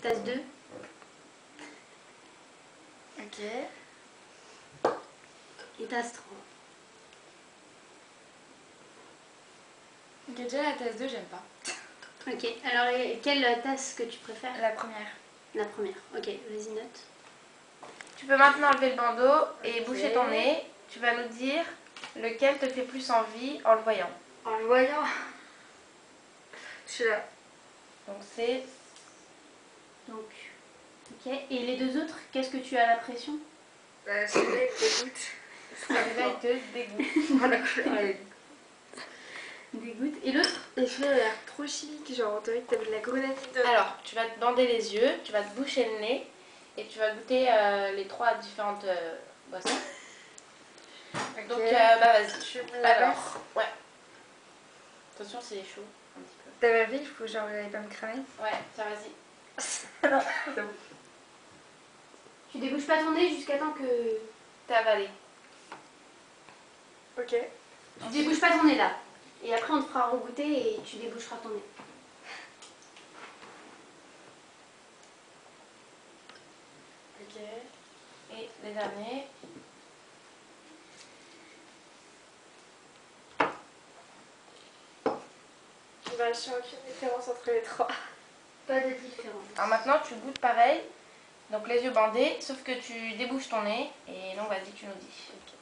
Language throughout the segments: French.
Tasse 2. Ok. Et tasse 3. Ok, déjà la tasse 2, j'aime pas. Ok, alors quelle tasse que tu préfères? La première. La première. Ok, vas-y, note. Tu peux maintenant enlever le bandeau et Ok. boucher ton nez. Tu vas nous dire lequel te fait plus envie en le voyant. En le voyant, je suis là. Donc c'est... Donc, ok. Et les deux autres, qu'est-ce que tu as l'impression? Celui-là, il me dégoûte. Celui-là, il te dégoûte. Voilà, la couleur, elle est... Dégoûte. Et l'autre? Et celui-là, il a l'air trop chimique, genre on dirait que t'avais de la grenadine dedans. Alors, tu vas te bander les yeux, tu vas te boucher le nez et tu vas goûter les 3 différentes boissons. Ok. Donc, bah vas-y. Je me la Alors, passe. ouais. Attention, c'est chaud un petit peu. T'avais vu, il faut genre, vous allez pas me cramer. Ouais, ça vas-y. Non, c'est bon. Tu débouches pas ton nez jusqu'à temps que... T'as avalé. Ok. Tu débouches pas ton nez là. Et après on te fera regoûter et tu déboucheras ton nez. Ok. Et les derniers. Bah, je sens aucune différence entre les trois. Pas de différence. Alors maintenant, tu goûtes pareil. Donc les yeux bandés, sauf que tu débouches ton nez. Et donc vas-y, tu nous dis. Ok.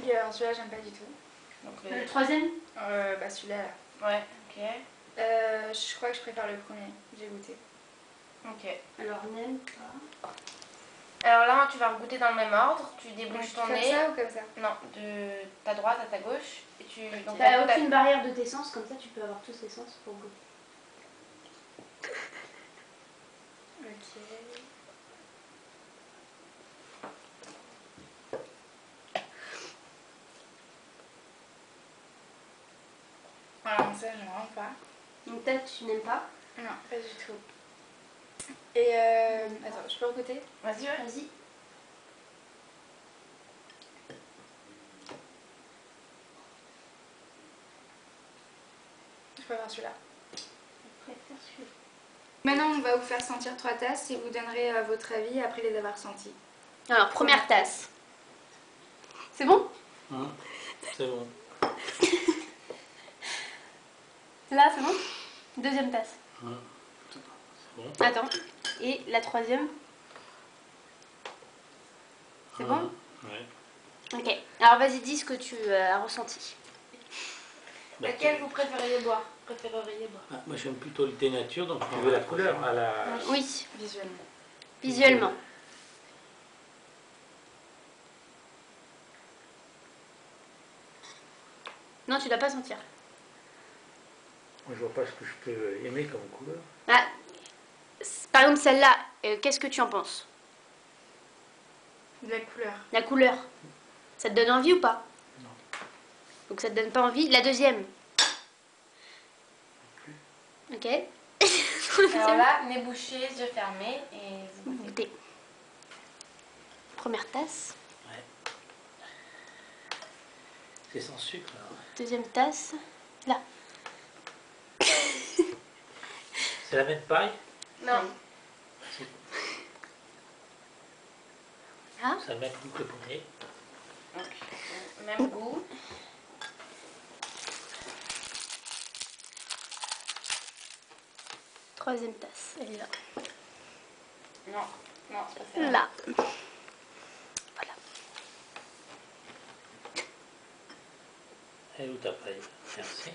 Et alors celui-là, j'aime pas du tout. Donc Le troisième? Bah celui-là, là. Ouais, ok. Je crois que je préfère le premier. J'ai goûté. Ok. Alors n'aime pas. Alors là, tu vas goûter dans le même ordre. Tu débouches ton Comme nez. ça ou comme ça? Non, de ta droite à ta gauche. Et tu... donc, T'as ta- aucune barrière de tes sens, comme ça tu peux avoir tous les sens pour goûter. Ok. Alors ça, j'aime vraiment pas. Donc peut-être tu n'aimes pas. Non, pas du tout. Et attends, je peux goûter? Vas-y, ouais. Vas-y. Je préfère celui-là. Je préfère celui-là. Maintenant, on va vous faire sentir 3 tasses et vous donnerez votre avis après les avoir senties. Alors première tasse. C'est bon? C'est bon. Là c'est bon? Deuxième tasse. C'est bon. Attends. Et la troisième? C'est bon? Ouais. Ok. Alors vas-y, dis ce que tu as ressenti. Bah, Laquelle vous préfériez boire? moi j'aime plutôt le thé nature, donc tu veux la couleur à la... Oui, Visuellement. visuellement. Non, tu dois pas sentir. Moi je vois pas ce que je peux aimer comme couleur. Ah, par exemple celle-là, qu'est-ce que tu en penses? De la couleur. La couleur, ça te donne envie ou pas? Non. Donc ça te donne pas envie. La deuxième. Ok. Alors là, nez bouché, yeux fermés et vous goûtez. Goûter. Première tasse. Ouais. C'est sans sucre alors. Deuxième tasse. Là. C'est la même paille? Non. Ah. Ça a le même goût que le premier. Donc, même goût. Troisième tasse. Elle est là. Non, non, c'est pas celle-là. Là. Voilà. Elle est où ta paille? Merci.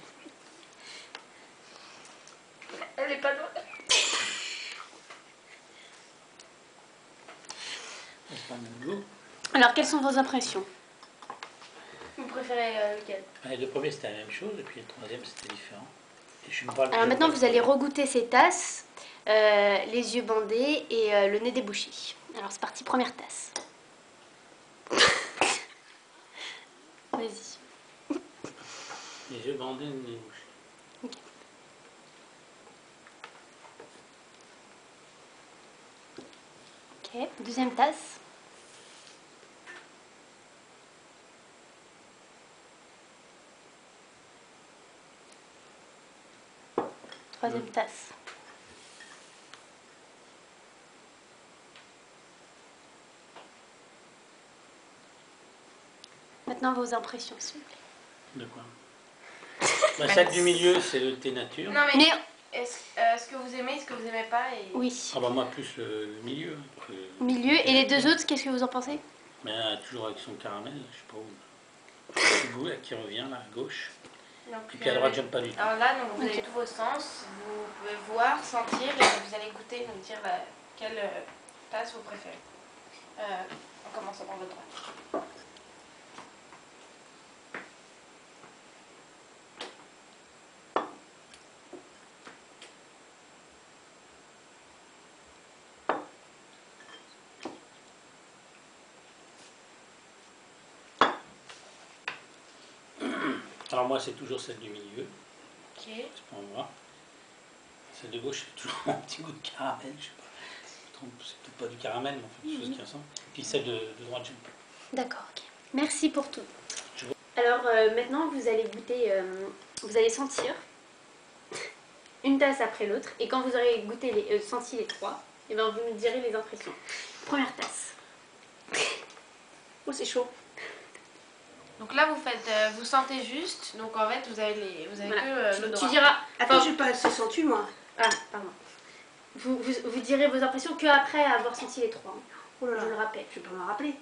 Elle est pas loin. C'est pas le même goût. Alors, quelles sont vos impressions? Vous préférez lequel? Les deux premiers c'était la même chose, et puis le troisième c'était différent. Et je me parle Alors maintenant, vous allez regoûter ces tasses, les yeux bandés et le nez débouché. Alors c'est parti, première tasse. Vas-y. Les yeux bandés, le nez bouché. Ok, deuxième tasse. Troisième tasse. Maintenant vos impressions, s'il vous plaît. De quoi? Celle du milieu, c'est le thé nature. Non mais, Mais est-ce que vous aimez, est-ce que vous aimez pas et... oui, Ah bah moi plus le milieu. au milieu. Et les deux autres, qu'est-ce que vous en pensez? Mais toujours avec son caramel, je sais pas où. Le bout là qui revient là à gauche. Donc, Et puis à droite, j'aime pas du tout. alors là, donc, vous Ok. avez tous vos sens, vous pouvez voir, sentir et vous allez goûter, nous dire quelle tasse vous préférez. On commence par votre droite. Alors moi c'est toujours celle du milieu, Ok. c'est pour moi. Celle de gauche c'est toujours un petit goût de caramel, je sais pas. C'est peut-être pas du caramel, mais enfin quelque chose qui ressemble. Puis celle de droite j'aime pas. D'accord, ok. Merci pour tout. Je- Alors maintenant, vous allez goûter, vous allez sentir une tasse après l'autre. Et quand vous aurez goûté senti les trois, et ben vous nous direz les impressions. Première tasse. Oh, c'est chaud. Donc là, vous sentez juste, donc en fait, vous avez Voilà. que l'odorat. Tu diras... Attends, Enfin, j'ai pas assez senti, moi. ah, pardon. Vous direz vos impressions que après avoir senti les trois. Hein. Oh là Je le là, rappelle. je vais pas me rappeler.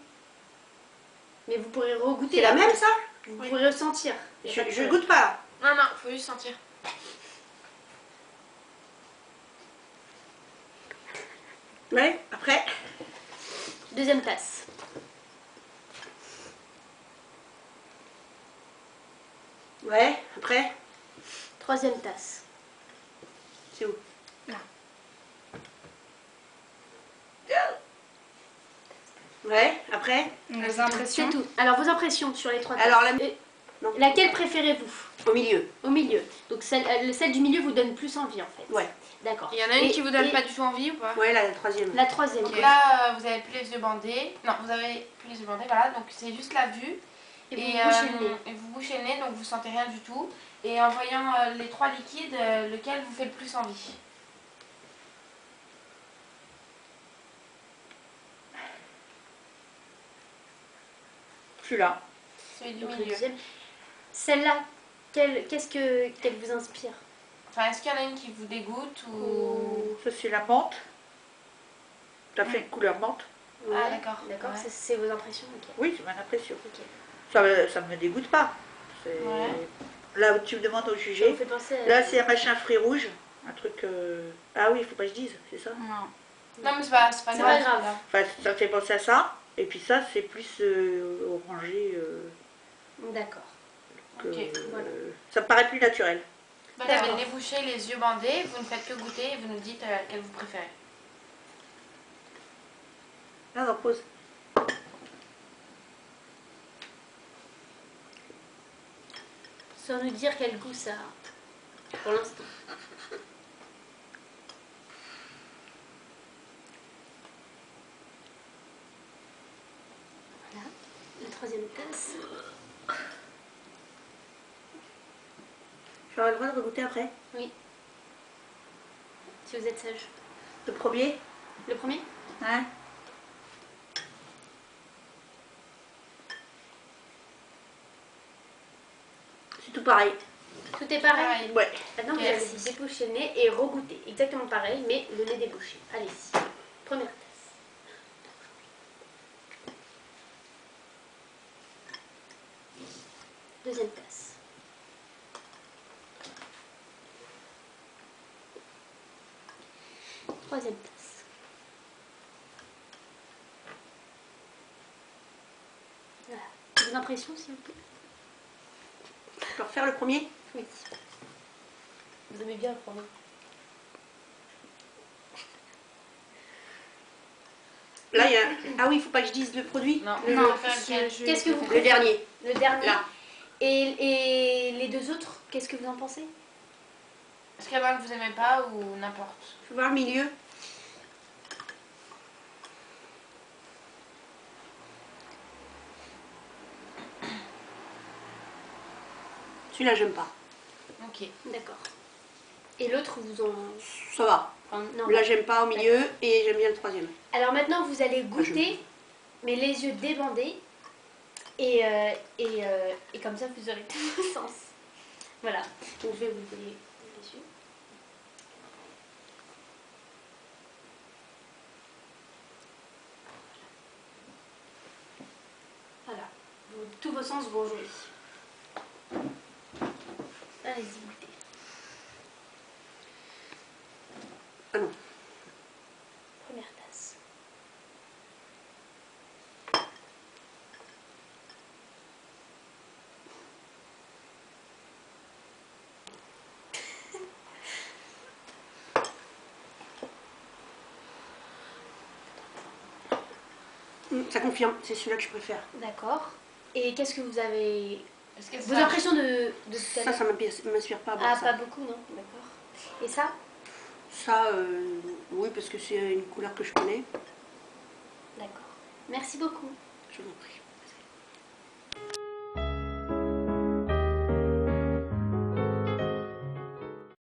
Mais vous pourrez regoûter. C'est la après. même, ça? Vous pourrez ressentir. Y a pas de Je problème. goûte pas, là. Non, non, faut juste sentir. Ouais, après. Deuxième tasse. Ouais, après. Troisième tasse. C'est où? Là. Ouais, après. Vos impressions? C'est tout. Alors vos impressions sur les trois tasses. Alors, non. Laquelle préférez-vous? Au milieu. Au milieu. Donc celle du milieu vous donne plus envie en fait. Ouais. D'accord. Il y en a une Et- qui vous donne et pas du tout envie ou pas? Ouais, là, la troisième. La troisième. Donc là, vous avez plus les yeux bandés. Non, vous avez plus les yeux bandés, voilà. Donc c'est juste la vue. Et vous bouchez le nez. Et vous bouchez le nez, donc vous sentez rien du tout. Et en voyant les trois liquides, lequel vous fait le plus envie? Celui-là. Celui du Donc, le milieu. deuxième. Celle-là, qu'elle vous inspire? Enfin, est-ce qu'il y en a une qui vous dégoûte ou... Ça, c'est la menthe. Ça fait une couleur menthe. Ah, d'accord. D'accord, Ouais. c'est vos impressions. Ok. Oui, c'est mon impression. Ok. Ça me dégoûte pas. C'est- Ouais. Là où tu me demandes au Ça juger. vous fait penser à... Là, c'est un machin fruit rouge. Un truc. Ah oui, il faut pas que je dise, c'est ça? Non. Non, mais c'est pas C'est pas grave. grave. Enfin, ça me fait penser à ça. Et puis ça, c'est plus orangé. D'accord. Que, Ok, voilà. Ça me paraît plus naturel. Bah, vous avez D'accord. le nez bouché, les yeux bandés, vous ne faites que goûter et vous nous dites quel vous préférez. Là, on pose. Sans nous dire quel goût ça a. Pour l'instant. Voilà. La troisième tasse. J'aurai le droit de regoûter après. Oui. Si vous êtes sage. Le premier. Le premier? Hein? C'est tout pareil. Tout est pareil. Pareil. Ouais. Maintenant, Ok, vous allez allez-y. déboucher le nez et regoûter. Exactement pareil, mais le nez débouché. Allez-y. Première tasse. Deuxième tasse. Troisième tasse. Voilà. Vos impressions, s'il vous plaît? Je peux refaire le premier? Oui. Vous aimez bien le premier? Là, il y a. Ah oui, il faut pas que je dise le produit. Non, Non, préfère lequel? qu'est-ce que vous Le préférez? dernier. Le dernier. Là. Et les deux autres, qu'est-ce que vous en pensez? Est-ce qu'il y en a un que vous aimez pas ou n'importe? Je vais voir le milieu. Celui-là, j'aime pas. Ok. D'accord. Et l'autre, vous en... Ça va. enfin, non. Là, j'aime pas au milieu et j'aime bien le troisième. Alors maintenant, vous allez je- goûter, mais les yeux débandés. Et comme ça, vous aurez tous vos sens. Voilà. Donc je vais vous donner les yeux. Voilà. Tous vos sens vont jouer. Allez-y, goûtez. Ah non. Première tasse. Ça confirme, c'est celui-là que je préfère. D'accord. Et qu'est-ce que vous avez... Est-ce que Vos ça... impressions de tout à Ça, l'heure? ça m'inspire pas à boire Ah, ça. pas beaucoup, non? D'accord. Et ça? Ça, oui, parce que c'est une couleur que je connais. D'accord. Merci beaucoup. Je vous en prie.